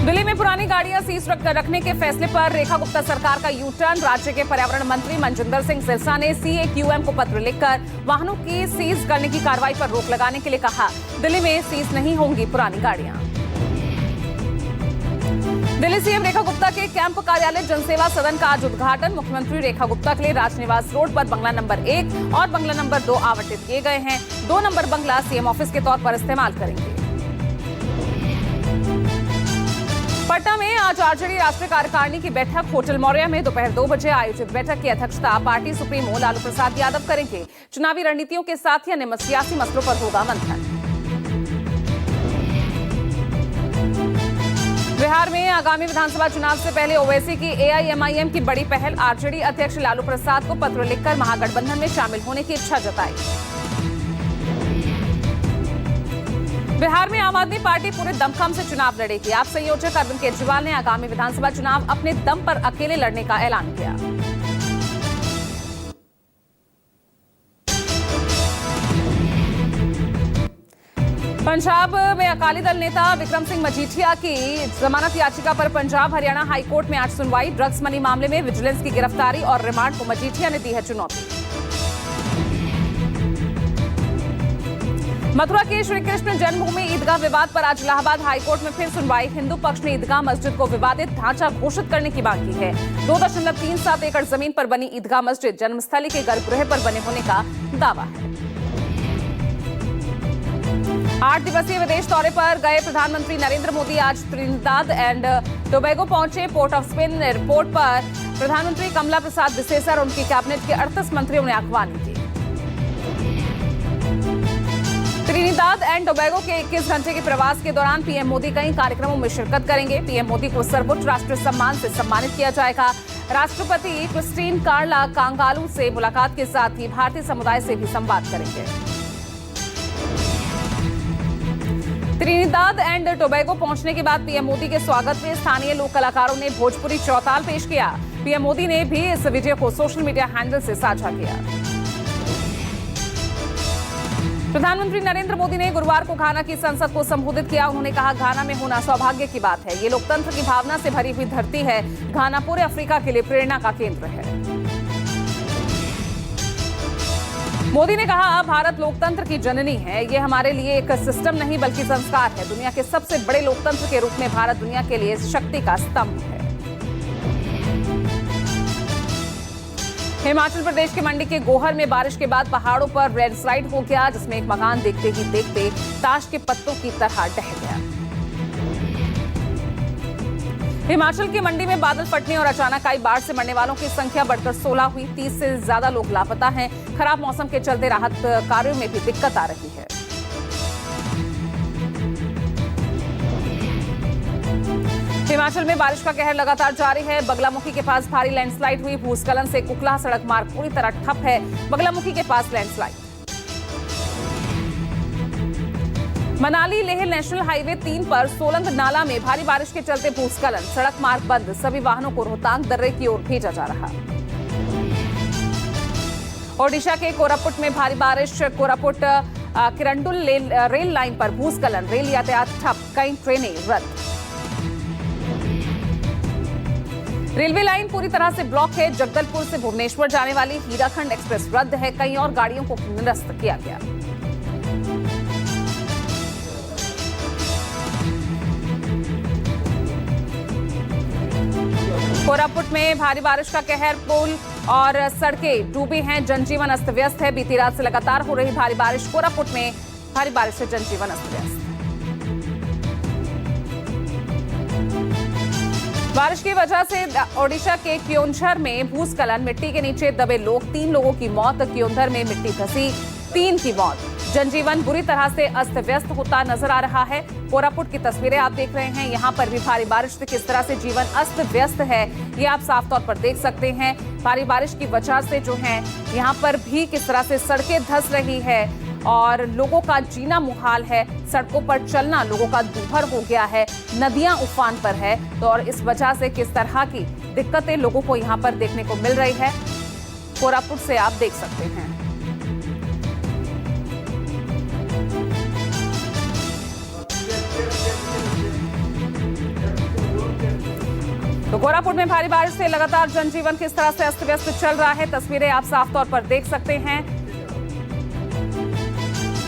दिल्ली में पुरानी गाड़ियां सीज रखने के फैसले पर रेखा गुप्ता सरकार का यू टर्न। राज्य के पर्यावरण मंत्री मनजिंदर सिंह सिरसा ने CAQM को पत्र लिखकर वाहनों की सीज करने की कार्रवाई पर रोक लगाने के लिए कहा। दिल्ली में सीज नहीं होंगी पुरानी गाड़ियां। दिल्ली सीएम रेखा गुप्ता के कैंप कार्यालय जनसेवा सदन का आज उद्घाटन। मुख्यमंत्री रेखा गुप्ता के लिए राजनिवास रोड पर बंगला नंबर 1 और बंगला नंबर 2 आवंटित किए गए हैं। 2 नंबर बंगला सीएम ऑफिस के तौर पर इस्तेमाल करेंगे। पटना में आज आरजेडी राष्ट्रीय कार्यकारिणी की बैठक होटल मौर्या में दोपहर 2 बजे आयोजित बैठक की अध्यक्षता पार्टी सुप्रीमो लालू प्रसाद यादव करेंगे। चुनावी रणनीतियों के साथ ही अन्य सियासी मसलों पर होगा मंथन। बिहार में आगामी विधानसभा चुनाव से पहले ओवैसी की AIMIM की बड़ी पहल। आरजेडी अध्यक्ष लालू प्रसाद को पत्र लिखकर महागठबंधन में शामिल होने की इच्छा जताई। बिहार में आम आदमी पार्टी पूरे दमखम से चुनाव लड़ेगी। आप संयोजक अरविंद केजरीवाल ने आगामी विधानसभा चुनाव अपने दम पर अकेले लड़ने का ऐलान किया। पंजाब में अकाली दल नेता विक्रम सिंह मजीठिया की जमानत याचिका पर पंजाब हरियाणा हाईकोर्ट में आज सुनवाई। ड्रग्स मनी मामले में विजिलेंस की गिरफ्तारी और रिमांड को मजीठिया ने दी है चुनौती। मथुरा के श्री कृष्ण जन्मभूमि ईदगाह विवाद पर आज इलाहाबाद हाईकोर्ट में फिर सुनवाई। हिंदू पक्ष ने ईदगाह मस्जिद को विवादित ढांचा घोषित करने की मांग की है। 2.37 एकड़ जमीन पर बनी ईदगाह मस्जिद जन्मस्थली के गर्भगृह पर बने होने का दावा है। 8 दिवसीय विदेश दौरे पर गए प्रधानमंत्री नरेंद्र मोदी आज त्रिनिदाद एंड टोबैगो पहुंचे। पोर्ट ऑफ स्पेन एयरपोर्ट पर प्रधानमंत्री कमला प्रसाद बिसेसा और उनकी कैबिनेट के 38 मंत्रियों ने अगवानी की। त्रिनिदाद एंड टोबैगो के 21 घंटे के प्रवास के दौरान पीएम मोदी कई कार्यक्रमों में शिरकत करेंगे। पीएम मोदी को सर्वोच्च राष्ट्रीय सम्मान से सम्मानित किया जाएगा। राष्ट्रपति क्रिस्टीन कार्ला कांगालू से मुलाकात के साथ ही भारतीय समुदाय से भी संवाद करेंगे। त्रिनिदाद एंड टोबैगो पहुंचने के बाद पीएम मोदी के स्वागत में स्थानीय लोक कलाकारों ने भोजपुरी चौताल पेश किया। पीएम मोदी ने भी इस वीडियो को सोशल मीडिया हैंडल से साझा किया। प्रधानमंत्री नरेंद्र मोदी ने गुरुवार को घाना की संसद को संबोधित किया। उन्होंने कहा, घाना में होना सौभाग्य की बात है। ये लोकतंत्र की भावना से भरी हुई धरती है। घाना पूरे अफ्रीका के लिए प्रेरणा का केंद्र है। मोदी ने कहा, भारत लोकतंत्र की जननी है। ये हमारे लिए एक सिस्टम नहीं बल्कि संस्कार है। दुनिया के सबसे बड़े लोकतंत्र के रूप में भारत दुनिया के लिए शक्ति का स्तंभ है। हिमाचल प्रदेश के मंडी के गोहर में बारिश के बाद पहाड़ों पर लैंडस्लाइड हो गया, जिसमें एक मकान देखते ही देखते ताश के पत्तों की तरह ढह गया। हिमाचल की मंडी में बादल फटने और अचानक आई बाढ़ से मरने वालों की संख्या बढ़कर 16 हुई। 30 से ज्यादा लोग लापता हैं। खराब मौसम के चलते राहत कार्यों में भी दिक्कत आ रही है। हिमाचल में बारिश का कहर लगातार जारी है। बगलामुखी के पास भारी लैंडस्लाइड हुई। भूस्खलन से कुकला सड़क मार्ग पूरी तरह ठप है। बगलामुखी के पास landslide. Manali Leh national highway 3 पर सोलंग नाला में भारी बारिश के चलते भूस्खलन, सड़क मार्ग बंद। सभी वाहनों को रोहतांग दर्रे की ओर भेजा जा रहा। ओडिशा के कोरापुट में भारी बारिश। कोरापुट किरंडुल रेल लाइन पर भूस्खलन, रेल यातायात ठप, कई ट्रेनें रद्द। रेलवे लाइन पूरी तरह से ब्लॉक है। जगदलपुर से भुवनेश्वर जाने वाली हीराखंड एक्सप्रेस रद्द है। कई और गाड़ियों को निरस्त किया गया। कोरापुट में भारी बारिश का कहर, पुल और सड़कें डूबी हैं। जनजीवन अस्त व्यस्त है। बीती रात से लगातार हो रही भारी बारिश। कोरापुट में भारी बारिश से जनजीवन अस्त व्यस्त। बारिश की वजह से ओडिशा के क्योंझर में भूस्खलन, मिट्टी के नीचे दबे लोग, 3 लोगों की मौत। क्योंझर में मिट्टी धंसी, 3 की मौत। जनजीवन बुरी तरह से अस्त व्यस्त होता नजर आ रहा है। कोरापुट की तस्वीरें आप देख रहे हैं। यहाँ पर भी भारी बारिश से किस तरह से जीवन अस्त व्यस्त है, ये आप साफ तौर पर देख सकते हैं। भारी बारिश की वजह से जो है यहाँ पर भी किस तरह से सड़कें धंस रही है और लोगों का जीना मुहाल है। सड़कों पर चलना लोगों का दूभर हो गया है। नदियां उफान पर है। तो और इस वजह से किस तरह की दिक्कतें लोगों को यहाँ पर देखने को मिल रही है, कोरापुट से आप देख सकते हैं। तो कोरापुट में भारी बारिश से लगातार जनजीवन किस तरह से अस्त व्यस्त चल रहा है, तस्वीरें आप साफ तौर पर देख सकते हैं।